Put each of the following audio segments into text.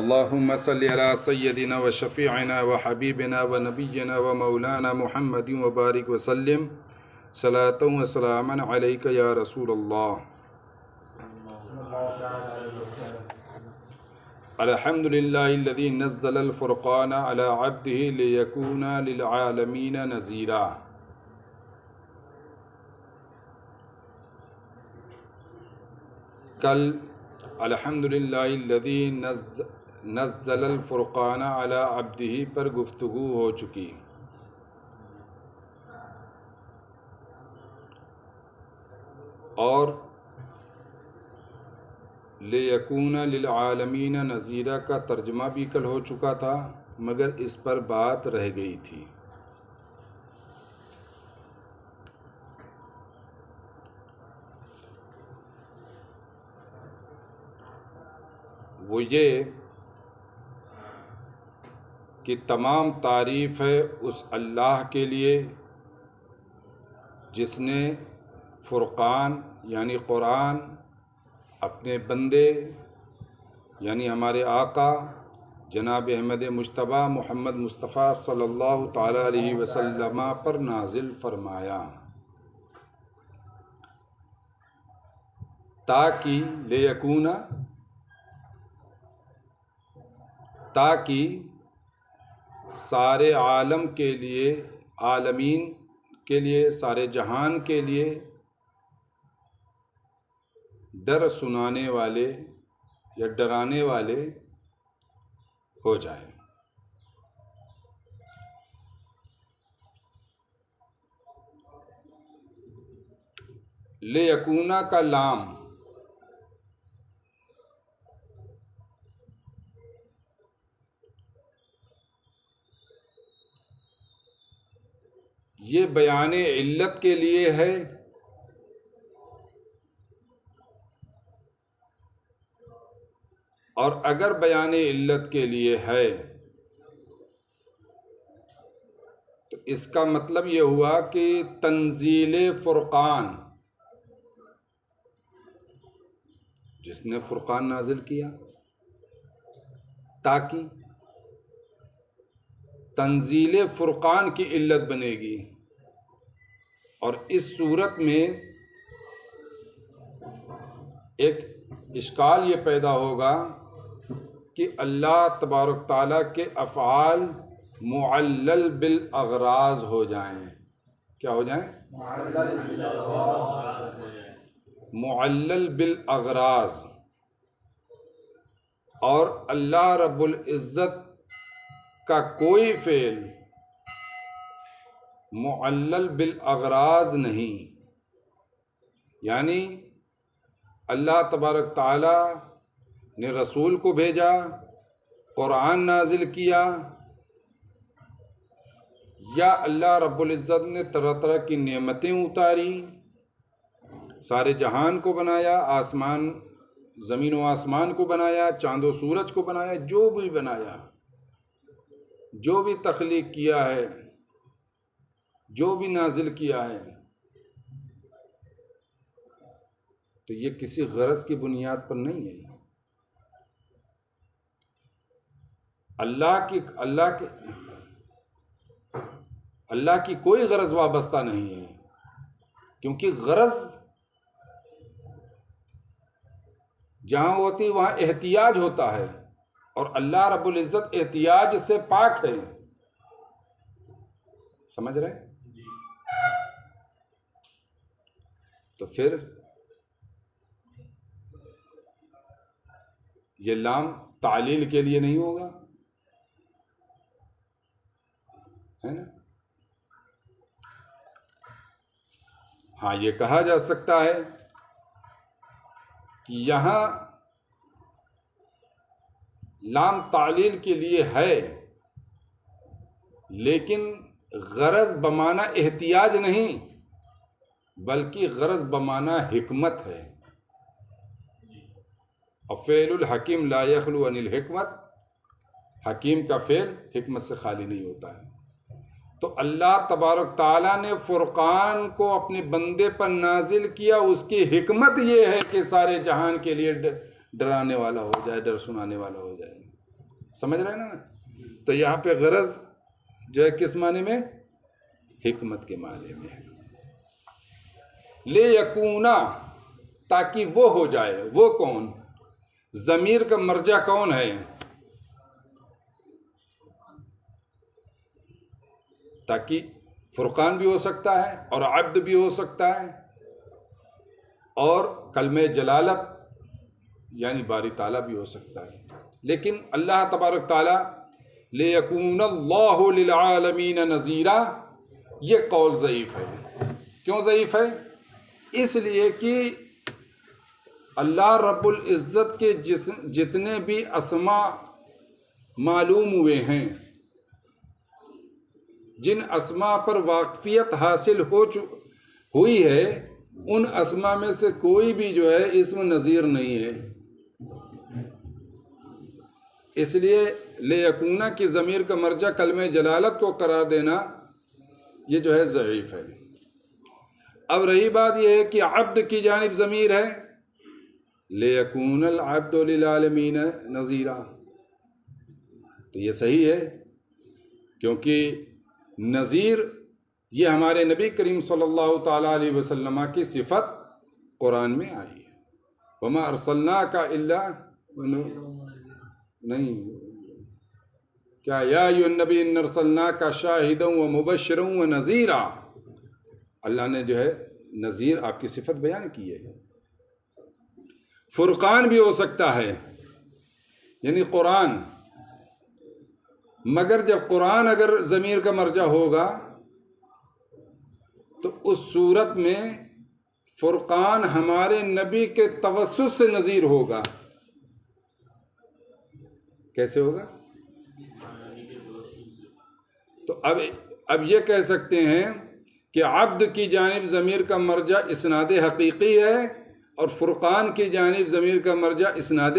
اللهم صل على سيدنا وشفيعنا وحبيبنا ونبينا ومولانا محمد وبارك وسلم صلاة وسلاما عليك يا رسول الله. الحمد لله الذي نزل الفرقان على عبده ليكون للعالمين نذيرا. کل الحمد للہ الذی نزل الفرقان علی عبدہ پر گفتگو ہو چکی، اور لیکون للعالمین نذیرا کا ترجمہ بھی کل ہو چکا تھا، مگر اس پر بات رہ گئی تھی۔ وہ یہ کہ تمام تعریف ہے اس اللہ کے لیے جس نے فرقان یعنی قرآن اپنے بندے یعنی ہمارے آقا جناب احمد مجتبیٰ محمد مصطفیٰ صلی اللہ تعالیٰ علیہ وسلم پر نازل فرمایا، تاکہ سارے عالم کے لیے، عالمین کے لیے، سارے جہان کے لیے ڈر سنانے والے یا ڈرانے والے ہو جائیں۔ لیکونا کا لام یہ بیان علت کے لیے ہے اور اگر بیان علت کے لیے ہے تو اس کا مطلب یہ ہوا کہ تنزیل فرقان، جس نے فرقان نازل کیا، تاکہ تنزیل فرقان کی علت بنے گی۔ اور اس صورت میں ایک اشکال یہ پیدا ہوگا کہ اللہ تبارک تعالیٰ کے افعال معلل بالاغراض ہو جائیں۔ کیا ہو جائیں؟ معلل بالاغراض، اور اللہ رب العزت کا کوئی فعل معلل بالاغراض نہیں، یعنی اللہ تبارک تعالی نے رسول کو بھیجا، قرآن نازل کیا، یا اللہ رب العزت نے طرح طرح کی نعمتیں اتاری، سارے جہان کو بنایا، آسمان زمین و آسمان کو بنایا، چاند و سورج کو بنایا، جو بھی بنایا، جو بھی تخلیق کیا ہے، جو بھی نازل کیا ہے، تو یہ کسی غرض کی بنیاد پر نہیں ہے۔ اللہ کی کوئی غرض وابستہ نہیں ہے، کیونکہ غرض جہاں ہوتی وہاں احتیاج ہوتا ہے، اور اللہ رب العزت احتیاج سے پاک ہے۔ سمجھ رہے؟ تو پھر یہ لام تعلیل کے لیے نہیں ہوگا، ہے نا؟ ہاں، یہ کہا جا سکتا ہے کہ یہاں لام تعلیل کے لیے ہے، لیکن غرض بمعنی احتیاج نہیں، بلکہ غرض بمعنی حکمت ہے۔ اور فعل الحکیم لا یخلو عن الحکمت، حکیم کا فعل حکمت سے خالی نہیں ہوتا ہے۔ تو اللہ تبارک تعالیٰ نے فرقان کو اپنے بندے پر نازل کیا، اس کی حکمت یہ ہے کہ سارے جہان کے لیے ڈرانے والا ہو جائے، ڈر سنانے والا ہو جائے۔ سمجھ رہے ہیں نا؟ تو یہاں پہ غرض جو ہے کس معنی میں؟ حکمت کے معنی میں ہے. لے یکونا، تاکہ وہ ہو جائے. وہ کون؟ ضمیر کا مرجع کون ہے؟ تاکہ فرقان بھی ہو سکتا ہے اور عبد بھی ہو سکتا ہے اور کلمہ جلالت یعنی باری تعالیٰ بھی ہو سکتا ہے. لیکن اللہ تبارک تعالیٰ لِيَكُونَ اللَّهُ لِلْعَالَمِينَ نَذِيرًا، یہ قول ضعیف ہے. کیوں ضعیف ہے؟ اس لیے کہ اللہ رب العزت کے جتنے بھی اسماء معلوم ہوئے ہیں، جن اسماء پر واقفیت حاصل ہوئی ہے، ان اسماء میں سے کوئی بھی جو ہے اسم نظیر نہیں ہے. اس لیے لیکونا کی ضمیر کا مرجع کلمہ جلالت کو قرار دینا یہ جو ہے ضعیف ہے. اب رہی بات یہ ہے کہ عبد کی جانب ضمیر ہے، لیکون العبد للعالمین نذیرا، تو یہ صحیح ہے کیونکہ نذیر یہ ہمارے نبی کریم صلی اللہ تعالیٰ علیہ وسلم کی صفت قرآن میں آئی ہے. وما ارسلناک الا نہیں کیا یا ایھا النبی ان ارسلناک شاہدا ومبشرا ونذیرا، اللہ نے جو ہے نذیر آپ کی صفت بیان کی ہے. فرقان بھی ہو سکتا ہے یعنی قرآن، مگر جب قرآن اگر ضمیر کا مرجع ہوگا تو اس صورت میں فرقان ہمارے نبی کے توسط سے نذیر ہوگا. کیسے ہوگا؟ تو اب یہ کہہ سکتے ہیں کہ عبد کی جانب ضمیر کا مرجع اسناد حقیقی ہے اور فرقان کی جانب ضمیر کا مرجع اسناد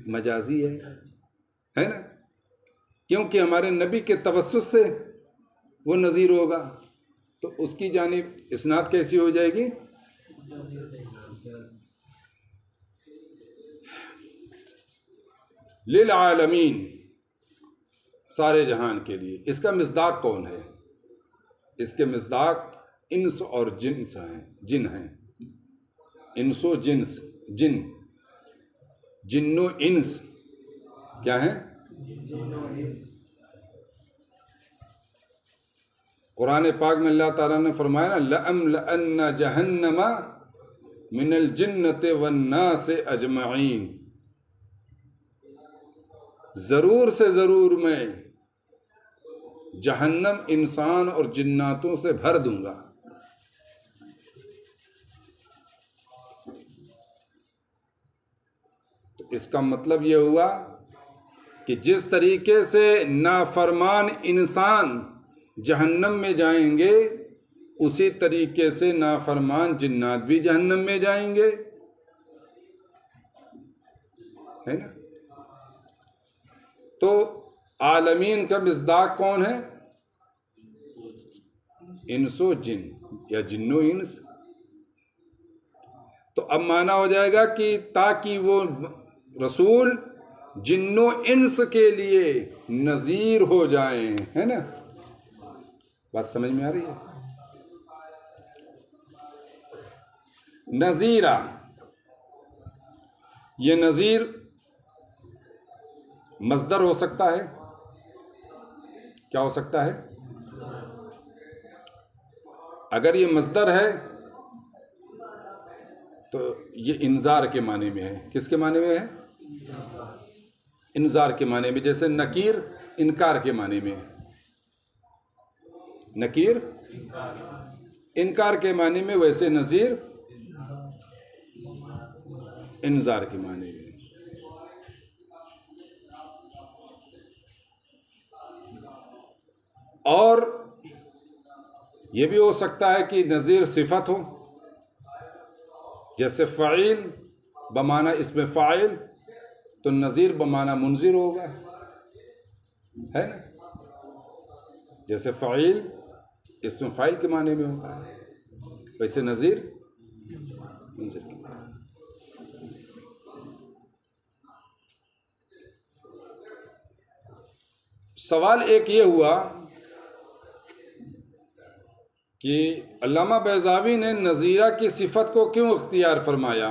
مجازی ہے نا، کیونکہ ہمارے نبی کے توسط سے وہ نذیر ہوگا تو اس کی جانب اسناد کیسی ہو جائے گی؟ للعالمین، سارے جہان کے لیے. اس کا مصداق کون ہے؟ اس کے مصداق انس اور جن ہیں. انس و جنس، جن و انس کیا ہیں؟ قرآن پاک میں اللہ تعالیٰ نے فرمایا نا لَأَمْلَأَنَّ جَهَنَّمَ مِنَ الْجِنَّةِ وَالنَّاسِ أَجْمَعِينَ، ضرور سے ضرور میں جہنم انسان اور جناتوں سے بھر دوں گا. تو اس کا مطلب یہ ہوا کہ جس طریقے سے نافرمان انسان جہنم میں جائیں گے اسی طریقے سے نافرمان جنات بھی جہنم میں جائیں گے، ہے نا. تو عالمین کا مصداق کون ہے؟ انس و جن یا جن و انس. تو اب معنی ہو جائے گا کہ تاکہ وہ رسول جن و انس کے لیے نذیر ہو جائیں، ہے نا. بات سمجھ میں آ رہی ہے؟ نذیرہ، یہ نذیر مصدر ہو سکتا ہے. کیا ہو سکتا ہے؟ اگر یہ مصدر ہے تو یہ انذار کے معنی میں ہے. کس کے معنی میں ہے؟ انذار کے معنی میں. جیسے نکیر انکار کے معنی میں، نکیر انکار کے معنی میں، ویسے نذیر انذار کے معنی میں. اور یہ بھی ہو سکتا ہے کہ نذیر صفت ہو، جیسے فعیل بمعنی اسم فاعل تو نذیر بمعنی منذر ہوگا، ہے نا. جیسے فعیل اسم فاعل کے معنی میں ہوتا ہے ویسے نذیر منذر کے معنی. سوال ایک یہ ہوا کہ علامہ بیضاوی نے نذیرہ کی صفت کو کیوں اختیار فرمایا،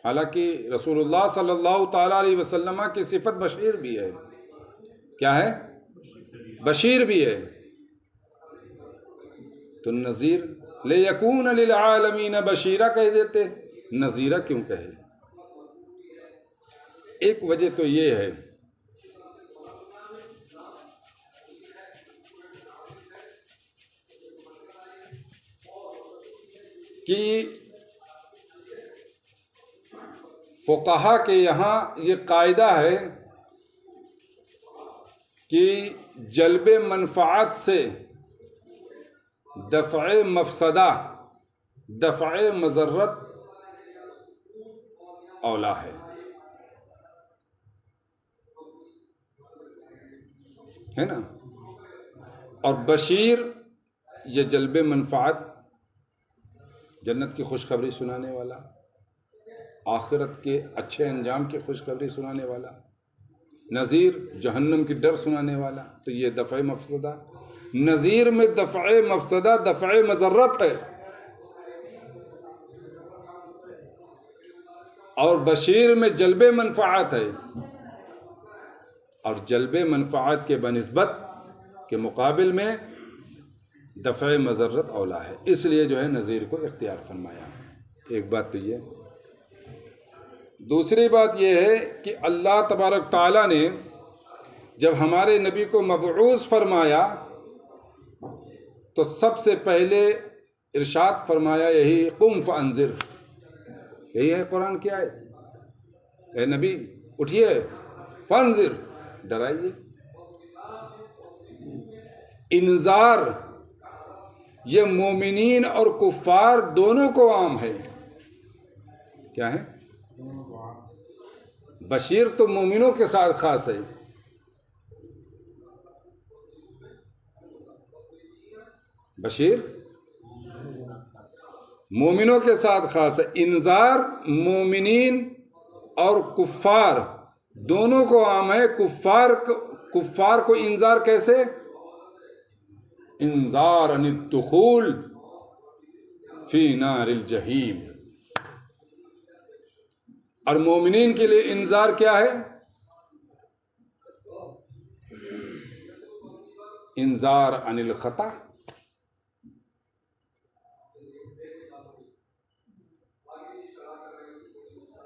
حالانکہ رسول اللہ صلی اللہ تعالیٰ علیہ وسلم کی صفت بشیر بھی ہے. کیا ہے؟ بشیر بھی ہے. تو نذیر لِیَکُونَ لِلْعَالَمِینَ بشیرہ کہہ دیتے، نذیرہ کیوں کہے؟ ایک وجہ تو یہ ہے کہ فقہا کے یہاں یہ قاعدہ ہے کہ جلب منفعت سے دفع مفسدہ، دفع مضرت اولا ہے نا. اور بشیر یہ جلب منفعت، جنت کی خوشخبری سنانے والا، آخرت کے اچھے انجام کی خوشخبری سنانے والا. نذیر جہنم کی ڈر سنانے والا. تو یہ دفع مفسدہ، نذیر میں دفع مفسدہ، دفع مضرت ہے، اور بشیر میں جلب منفعت ہے. اور جلب منفعت کے بنسبت کے مقابل میں دفع مضرت اولا ہے، اس لیے جو ہے نذیر کو اختیار فرمایا. ایک بات تو یہ. دوسری بات یہ ہے کہ اللہ تبارک تعالیٰ نے جب ہمارے نبی کو مبعوث فرمایا تو سب سے پہلے ارشاد فرمایا یہی قم فانذر، یہی ہے قرآن کی آیت. اے نبی اٹھیے، فانذر ڈرائیے. انذار یہ مومنین اور کفار دونوں کو عام ہے. کیا ہے؟ بشیر تو مومنوں کے ساتھ خاص ہے، بشیر مومنوں کے ساتھ خاص ہے. انذار مومنین اور کفار دونوں کو عام ہے. کفار کو انذار کیسے؟ انذار عن الدخول فی نار الجحیم. اور مومنین کے لیے انذار کیا ہے؟ انذار عن الخطا.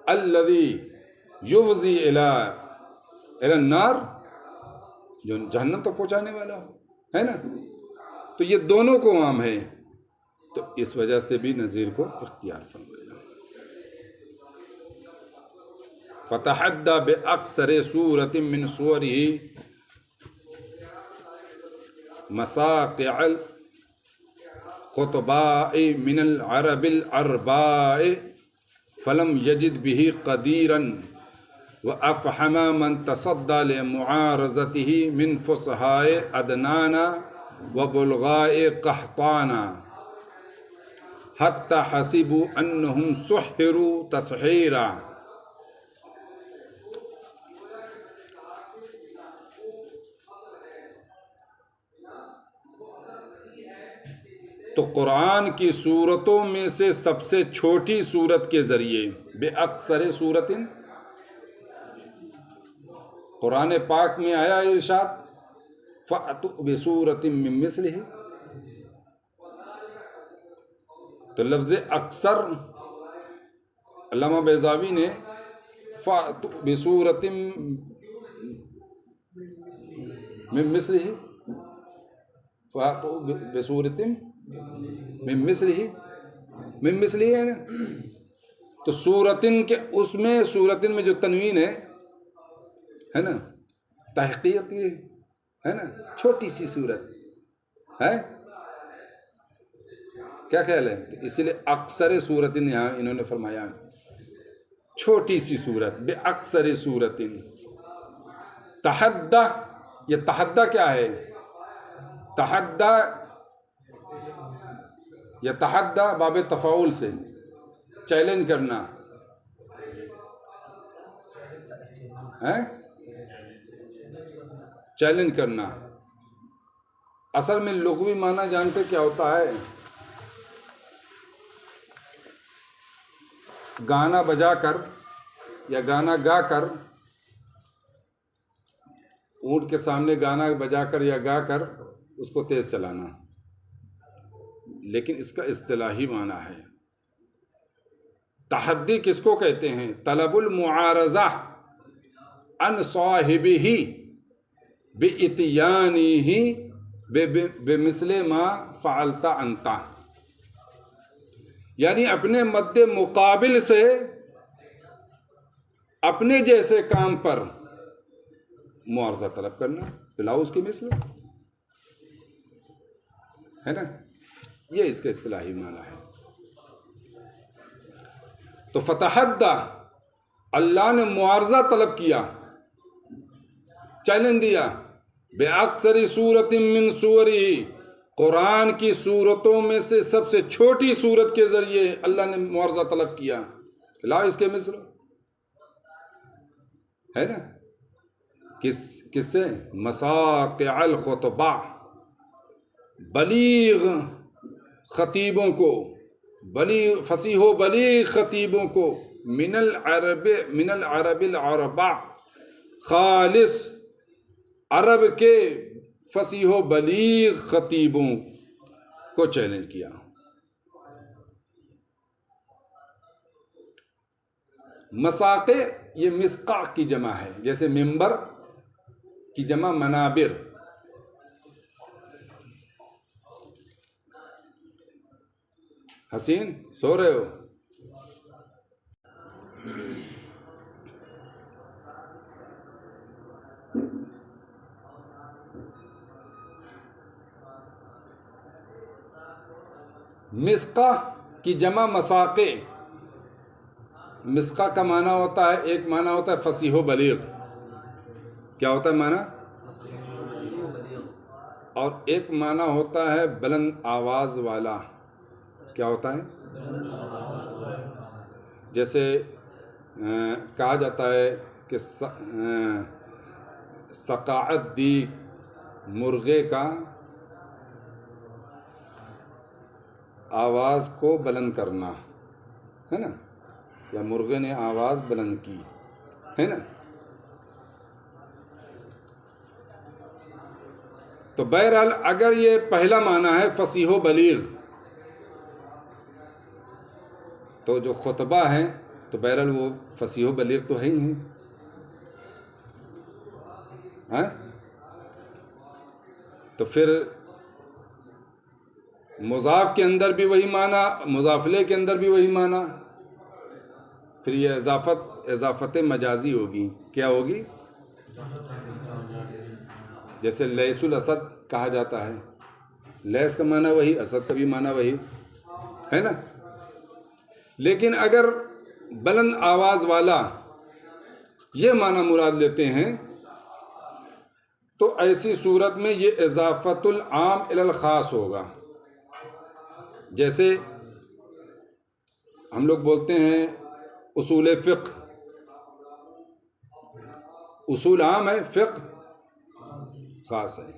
الذی یفضی الی النار، جو جہنم تک پہنچانے والا ہو، ہے نا. تو یہ دونوں کو عام ہے، تو اس وجہ سے بھی نذیر کو اختیار فرمایا. فتحدى بأكثر سورة من سوره مساقع الخطباء من العرب الأرباء فلم يجد به قديرا وأفحم من تصدى لمعارضته من فصحاء عدنان وبلغاء قحطان حتى حسبوا أنهم سحروا تسحيرا. تو قرآن کی صورتوں میں سے سب سے چھوٹی صورت کے ذریعے بے اکثر صورت، قرآن پاک میں آیا ارشاد فَأْتُوا بِسُورَةٍ مِّن مِّثْلِهِ. تو لفظ اکثر علامہ بیضاوی نے فَأْتُوا بِسُورَةٍ مِّن مِّثْلِهِ، فَأْتُوا بِسُورَةٍ من مثلہ، من مثلہ ہے نا. تو سورتن کے اس میں سورتن میں جو تنوین ہے نا، تحقیق کی ہے نا، چھوٹی سی صورت ہے. کیا خیال ہے؟ تو اسی لیے اکثر صورتن یہاں انہوں نے فرمایا چھوٹی سی صورت، بے اکثر صورتن. تحدہ، یہ تحدہ کیا ہے؟ تحدہ یا تحدہ باب تفاعل سے چیلنج کرنا ہے. چیلنج کرنا. اصل میں لغوی معنی جانتے کیا ہوتا ہے؟ گانا بجا کر یا گانا گا کر، اونٹ کے سامنے گانا بجا کر یا گا کر اس کو تیز چلانا. لیکن اس کا اصطلاحی معنی ہے. تحدی کس کو کہتے ہیں؟ طلب المعارضہ عن صاحبہ بإتیانہ بمثل ما فعلت انت، یعنی اپنے مد مقابل سے اپنے جیسے کام پر معارضہ طلب کرنا، پلاؤ اس کی مثل ہے نا. یہ اس کا اصطلاحی معنی ہے. تو فتحدہ، اللہ نے معارضہ طلب کیا، چیلنج دیا. بِأَقْصَرِ سُورَةٍ مِّن سُوَرِهِ، قرآن کی صورتوں میں سے سب سے چھوٹی صورت کے ذریعے اللہ نے معارضہ طلب کیا، لا اس کے مثل ہے نا. کس سے؟ مساقع الخطبہ، بلیغ خطیبوں کو، بلیغ فصیح و بلیغ خطیبوں کو، من العرب العربہ، خالص عرب کے فصیح و بلیغ خطیبوں کو چیلنج کیا. مساقع یہ مسقع کی جمع ہے، جیسے ممبر کی جمع منابر. حسین سو رہے ہو؟ مسقع کی جمع مساقع. مسقع کا معنی ہوتا ہے، ایک معنی ہوتا ہے فصیح و بلیغ. کیا ہوتا ہے معنی؟ اور ایک معنی ہوتا ہے بلند آواز والا. کیا ہوتا ہے؟ جیسے کہا جاتا ہے کہ سقاعت دی مرغے کا آواز کو بلند کرنا ہے نا، یا مرغے نے آواز بلند کی ہے نا. تو بہرحال اگر یہ پہلا معنی ہے فصیح و بلیغ، تو جو خطبہ ہیں تو بہرحال وہ فصیح و بلیغ تو ہے ہی ہیں. تو پھر مضاف کے اندر بھی وہی معنی، مضاف الیہ کے اندر بھی وہی معنی. پھر یہ اضافت مجازی ہوگی. کیا ہوگی؟ جیسے لیس الاسد کہا جاتا ہے، لیس کا معنی وہی، اسد کا بھی معنی وہی ہے نا. لیکن اگر بلند آواز والا یہ معنی مراد لیتے ہیں تو ایسی صورت میں یہ اضافت العام الی الخاص ہوگا. جیسے ہم لوگ بولتے ہیں اصول فقہ، اصول عام ہے، فقہ خاص ہے.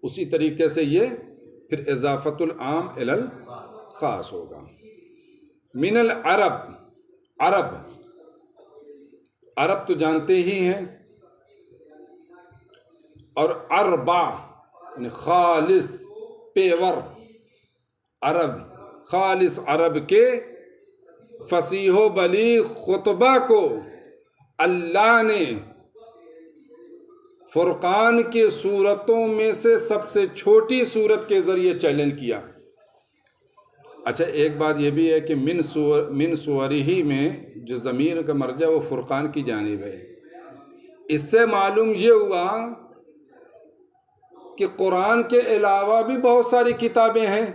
اسی طریقے سے یہ پھر اضافت العام الی الخاص ہوگا. من العرب، عرب، عرب تو جانتے ہی ہیں. اور اربع یعنی خالص، پیور عرب، خالص عرب کے فصیح و بلیغ خطبہ کو اللہ نے فرقان کے صورتوں میں سے سب سے چھوٹی صورت کے ذریعے چیلنج کیا. اچھا ایک بات یہ بھی ہے کہ من سورہ میں جو ضمیر کا مرجع وہ فرقان کی جانب ہے. اس سے معلوم یہ ہوا کہ قرآن کے علاوہ بھی بہت ساری کتابیں ہیں،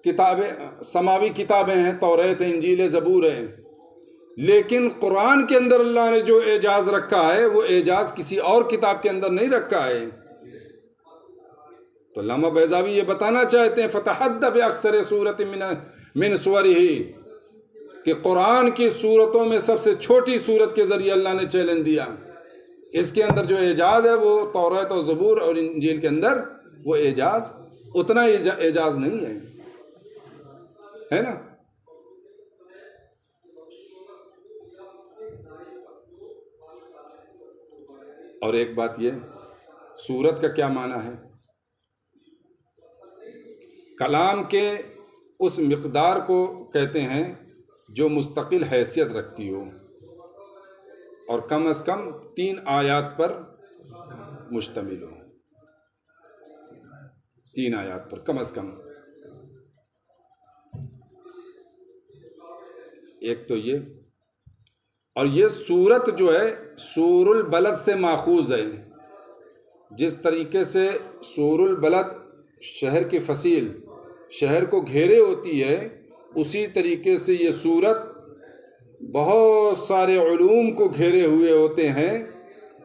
کتابیں سماوی کتابیں ہیں، توریت، انجیل، زبور ہے. لیکن قرآن کے اندر اللہ نے جو اعجاز رکھا ہے وہ اعجاز کسی اور کتاب کے اندر نہیں رکھا ہے. تو علامہ بیضاوی یہ بتانا چاہتے ہیں فتحدى بأكثر سورة من سورہ کہ قرآن کی صورتوں میں سب سے چھوٹی صورت کے ذریعے اللہ نے چیلنج دیا. اس کے اندر جو اعجاز ہے وہ توریت و زبور اور انجیل کے اندر وہ اعجاز اتنا اعجاز نہیں ہے نا. اور ایک بات یہ، سورت کا کیا معنی ہے؟ کلام کے اس مقدار کو کہتے ہیں جو مستقل حیثیت رکھتی ہو اور کم از کم 3 آیات پر مشتمل ہو. 3 آیات پر کم از کم. ایک تو یہ، اور یہ سورت جو ہے سور البلد سے ماخوذ ہے. جس طریقے سے سور البلد شہر کی فصیل شہر کو گھیرے ہوتی ہے، اسی طریقے سے یہ سورت بہت سارے علوم کو گھیرے ہوئے ہوتے ہیں،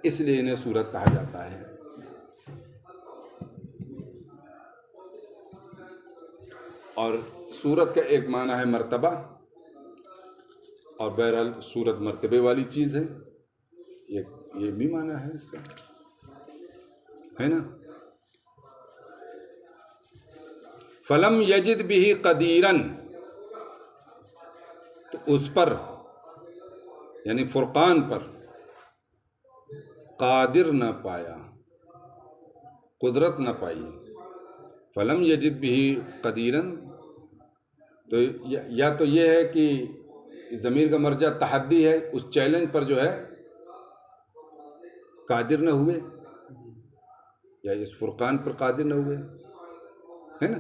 اس لیے انہیں سورت کہا جاتا ہے. اور سورت کا ایک معنی ہے مرتبہ، اور بہرحال سورت مرتبے والی چیز ہے، یہ بھی معنی ہے اس کا، ہے نا. فلم یجد بھی قدیرن، تو اس پر یعنی فرقان پر قادر نہ پایا، قدرت نہ پائی. فلم یجد بھی قدیرن، تو یا تو یہ ہے کہ ضمیر کا مرجع تحدی ہے، اس چیلنج پر جو ہے قادر نہ ہوئے، یا اس فرقان پر قادر نہ ہوئے، ہے نا.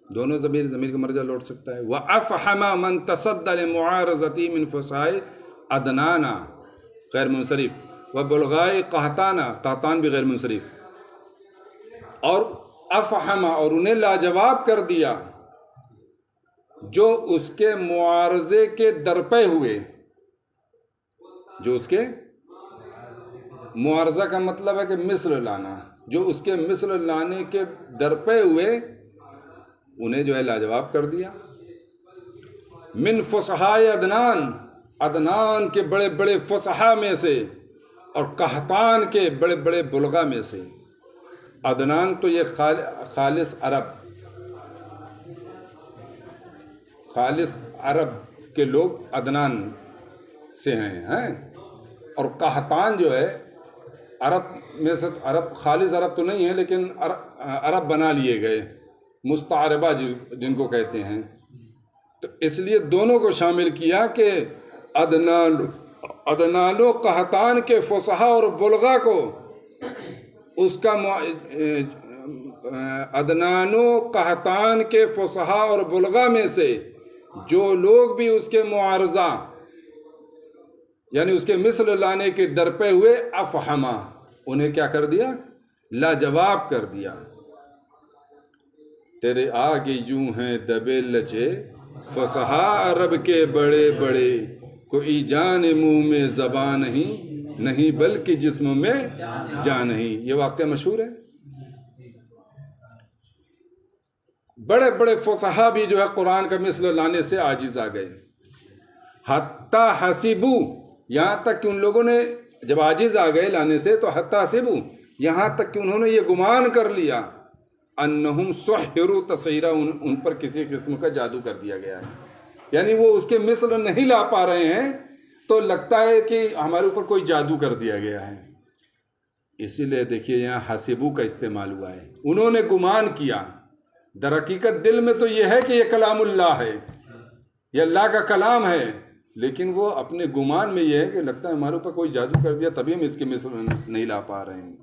دونوں ضمیر کا مرجع لوٹ سکتا ہے. وَأَفْحَمَ مَنْ تَصَدَّ لِمُعَارَضَتِي مِنْ فُصَحَاءِ عَدْنَانَ غیر منصرف، وَبُلْغَاءِ قَحْطَانَ قحطان بھی غیر منصرف. اور افحم، اور انہیں لاجواب کر دیا جو اس کے معارضے کے درپے ہوئے. جو اس کے معارضہ کا مطلب ہے کہ مثل لانا، جو اس کے مثل لانے کے درپے ہوئے انہیں جو ہے لاجواب کر دیا. من فصحاء عدنان، عدنان کے بڑے بڑے فصحاء میں سے، اور قحطان کے بڑے بڑے بلغا میں سے. عدنان تو یہ خالص عرب کے لوگ عدنان سے ہیں. اور قحطان جو ہے عرب میں سے، عرب خالص عرب تو نہیں ہے لیکن عرب بنا لیے گئے، مستعربہ جن کو کہتے ہیں. تو اس لیے دونوں کو شامل کیا کہ عدنان و قحطان کے فصحاء اور بلغا کو، اس کا عدنان و قحطان کے فصحاء اور بلغا میں سے جو لوگ بھی اس کے معارضہ یعنی اس کے مثل لانے کے درپے ہوئے، افہما، انہیں کیا کر دیا؟ لاجواب کر دیا. تیرے آگے یوں ہیں دبے لچے فصحاء عرب کے بڑے بڑے، کوئی جان منہ میں زبان نہیں بلکہ جسم میں جان نہیں. یہ واقعہ مشہور ہے. بڑے بڑے فصحاء بھی جو ہے قرآن کا مثل لانے سے عاجز آ گئے. حتی حسبو، یہاں تک کہ ان لوگوں نے جب عاجز آ گئے لانے سے، تو حتی حسبو، یہاں تک کہ انہوں نے یہ گمان کر لیا، انہم سحروا تسحیرا، ان پر کسی قسم کا جادو کر دیا گیا ہے. یعنی وہ اس کے مثل نہیں لا پا رہے ہیں تو لگتا ہے کہ ہمارے اوپر کوئی جادو کر دیا گیا ہے. اسی لیے دیکھیے یہاں حسبو کا استعمال ہوا ہے. انہوں نے گمان کیا، در حقیقت دل میں تو یہ ہے کہ یہ کلام اللہ ہے، یہ اللہ کا کلام ہے، لیکن وہ اپنے گمان میں یہ ہے کہ لگتا ہے ہمارے اوپر کوئی جادو کر دیا، تبھی ہم اس کے مثل نہیں لا پا رہے ہیں.